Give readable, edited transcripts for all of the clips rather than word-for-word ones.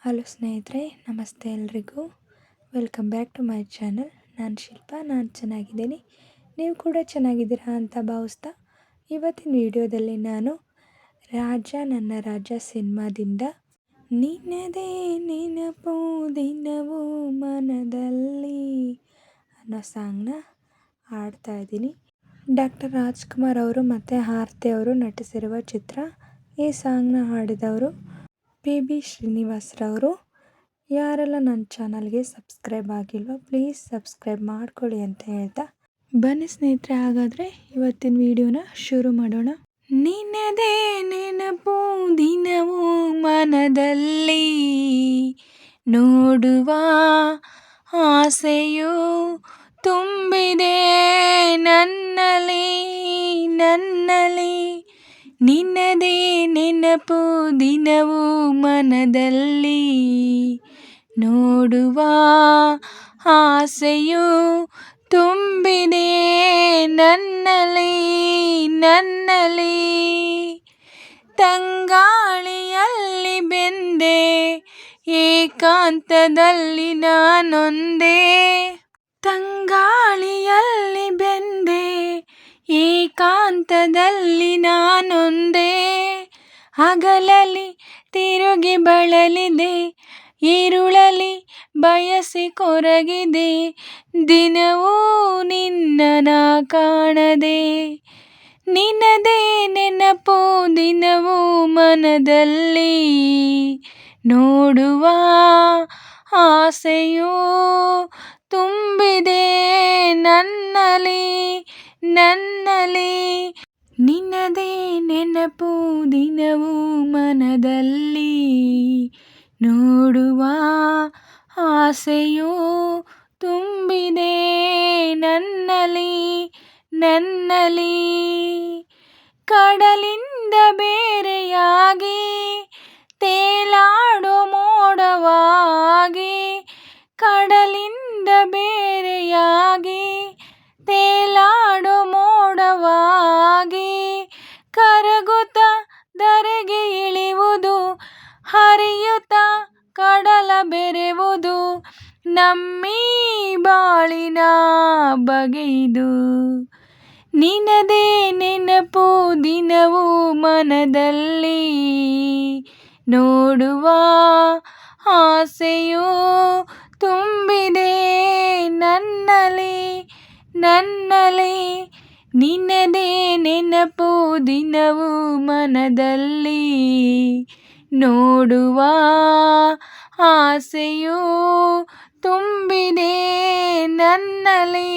Hello ಸ್ನೇಹಿತರೆ, ನಮಸ್ತೆ ಎಲ್ರಿಗೂ. Welcome back to my channel. ನಾನು ಶಿಲ್ಪಾ. ನಾನು ಚೆನ್ನಾಗಿದ್ದೀನಿ, ನೀವು ಕೂಡ ಚೆನ್ನಾಗಿದ್ದೀರಾ ಅಂತ ಭಾವಿಸ್ತಾ ಇವತ್ತಿನ ವಿಡಿಯೋದಲ್ಲಿ ನಾನು ರಾಜ ನನ್ನ ರಾಜ ಸಿನಿಮಾದಿಂದ ನಿನ್ನದೇ ನೆನಪು ದಿನವೂ ಮನದಲ್ಲಿ ಅನ್ನೋ ಸಾಂಗ್ನ ಹಾಡ್ತಾ ಇದ್ದೀನಿ. ಡಾಕ್ಟರ್ ರಾಜ್ಕುಮಾರ್ ಅವರು ಮತ್ತು ಆರತಿ ಅವರು ನಟಿಸಿರುವ ಚಿತ್ರ. ಈ ಸಾಂಗ್ನ ಹಾಡಿದವರು ಪಿ ಶ್ರೀನಿವಾಸ್ರವರು. ಯಾರೆಲ್ಲ ನನ್ನ ಚಾನಲ್ಗೆ ಸಬ್ಸ್ಕ್ರೈಬ್ ಆಗಿಲ್ವೋ ಪ್ಲೀಸ್ ಸಬ್ಸ್ಕ್ರೈಬ್ ಮಾಡ್ಕೊಳ್ಳಿ ಅಂತ ಹೇಳ್ತಾ ಬನ್ನಿ ಸ್ನೇಹಿತರೆ, ಹಾಗಾದರೆ ಇವತ್ತಿನ ವಿಡಿಯೋನ ಶುರು ಮಾಡೋಣ. ನಿನ್ನದೇ ನೆನಪು ದಿನವೂ ಮನದಲ್ಲಿ ನೋಡುವ ಆಸೆಯು ತುಂಬಿದೆ ನನ್ನಲ್ಲಿ ನಿನ್ನದೇ ನೆನಪು ದಿನವೂ ಮನದಲ್ಲಿ ನೋಡುವ ಆಸೆಯು ತುಂಬಿದೆ ನನ್ನಲ್ಲಿ ತಂಗಾಳಿಯಲ್ಲಿ ಬೆಂದೆ ಏಕಾಂತದಲ್ಲಿ ನಾನೊಂದೇ ತಂಗಾಳಿಯಲ್ಲಿ ಬೆಂದೆ ಏಕಾಂತದಲ್ಲಿ ನಾನೊಂದೇ ಹಗಲಲ್ಲಿ ತಿರುಗಿ ಬಳಲಿದೆ, ഇരുಳಲಿ ಬಯಸಿ ಕೊರಗಿದೆ, ದಿನವೂ ನಿನ್ನನ ಕಾಣದೆ ನಿನ್ನದೇ ನೆನಪು ದಿನವೂ ಮನದಲ್ಲಿ ನೋಡುವ ಆಸೆಯು ತುಂಬಿದೆ ನನ್ನಲ್ಲಿ ನಿನ್ನದೇ ನೆನಪು ದಿನವೂ ಮನದಲ್ಲಿ ನೋಡುವ ಆಸೆಯು ತುಂಬಿದೆ ನನ್ನಲ್ಲಿ ಕಡಲಿಂದ ಬೇರೆಯಾಗಿ ತೇಲಾಡೋ ಮೋಡವಾಗಿ ಕಡಲಿಂದ ಬೇರೆಯಾಗಿ ತೇಲಾಡೋ ಮೋಡವಾಗಿ ಕರಗುತ್ತ ಧರೆಗೆ ಇಳಿಯುವುದು, ಹರಿಯುತ್ತ ಕಡಲ ಬೆರೆವುದು, ನಮ್ಮೀ ಬಾಳಿನ ಬಗೆಯಿದು. ನಿನ್ನದೇ ನೆನಪು ದಿನವೂ ಮನದಲ್ಲಿ ನೋಡುವ ಆಸೆಯು ತುಂಬಿದೆ ನನ್ನಲ್ಲಿ ನಿನ್ನದೇ ನೆನಪು ದಿನವೂ ಮನದಲ್ಲಿ ನೋಡುವ ಆಸೆಯು ತುಂಬಿದೆ ನನ್ನಲ್ಲಿ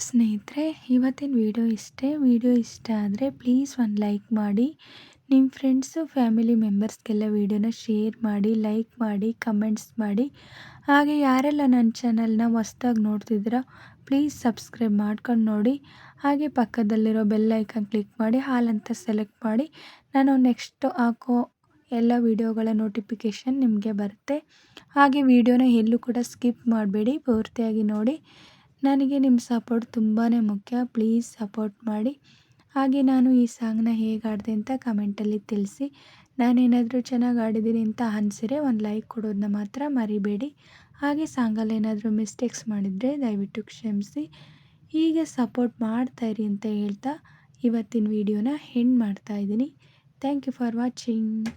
ಸ್ನೇಹಿತರೆ, ಇವತ್ತಿನ ವಿಡಿಯೋ ಇಷ್ಟೇ. ವಿಡಿಯೋ ಇಷ್ಟ ಆದರೆ ಪ್ಲೀಸ್ ಒಂದು ಲೈಕ್ ಮಾಡಿ, ನಿಮ್ಮ ಫ್ರೆಂಡ್ಸು ಫ್ಯಾಮಿಲಿ ಮೆಂಬರ್ಸ್ಗೆಲ್ಲ ವಿಡಿಯೋನ ಶೇರ್ ಮಾಡಿ, ಲೈಕ್ ಮಾಡಿ, ಕಮೆಂಟ್ಸ್ ಮಾಡಿ. ಹಾಗೆ ಯಾರೆಲ್ಲ ನನ್ನ ಚಾನಲ್ನ ಹೊಸ್ದಾಗಿ ನೋಡ್ತಿದ್ದೀರಾ ಪ್ಲೀಸ್ ಸಬ್ಸ್ಕ್ರೈಬ್ ಮಾಡ್ಕೊಂಡು ನೋಡಿ. ಹಾಗೆ ಪಕ್ಕದಲ್ಲಿರೋ ಬೆಲ್ ಐಕಾನ್ ಕ್ಲಿಕ್ ಮಾಡಿ ಆಲ್ ಅಂತ ಸೆಲೆಕ್ಟ್ ಮಾಡಿ, ನಾನು ನೆಕ್ಸ್ಟ್ ಹಾಕೋ ಎಲ್ಲ ವಿಡಿಯೋಗಳ ನೋಟಿಫಿಕೇಷನ್ ನಿಮಗೆ ಬರುತ್ತೆ. ಹಾಗೆ ವಿಡಿಯೋನ ಎಲ್ಲೂ ಕೂಡ ಸ್ಕಿಪ್ ಮಾಡಬೇಡಿ, ಪೂರ್ತಿಯಾಗಿ ನೋಡಿ. ನನಗೆ ನಿಮ್ಮ ಸಪೋರ್ಟ್ ತುಂಬಾ ಮುಖ್ಯ, ಪ್ಲೀಸ್ ಸಪೋರ್ಟ್ ಮಾಡಿ. ಹಾಗೆ ನಾನು ಈ ಸಾಂಗ್ನ ಹೇಗೆ ಆಡಿದೆ ಅಂತ ಕಮೆಂಟಲ್ಲಿ ತಿಳಿಸಿ. ನಾನೇನಾದರೂ ಚೆನ್ನಾಗಿ ಆಡಿದ್ದೀನಿ ಅಂತ ಅನಿಸಿದ್ರೆ ಒಂದು ಲೈಕ್ ಕೊಡೋದನ್ನ ಮಾತ್ರ ಮರಿಬೇಡಿ. ಹಾಗೆ ಸಾಂಗಲ್ಲಿ ಏನಾದರೂ ಮಿಸ್ಟೇಕ್ಸ್ ಮಾಡಿದರೆ ದಯವಿಟ್ಟು ಕ್ಷಮಿಸಿ. ಹೀಗೆ ಸಪೋರ್ಟ್ ಮಾಡ್ತಾಯಿರಿ ಅಂತ ಹೇಳ್ತಾ ಇವತ್ತಿನ ವಿಡಿಯೋನ ಎಂಡ್ ಮಾಡ್ತಾಯಿದ್ದೀನಿ. Thank you for watching.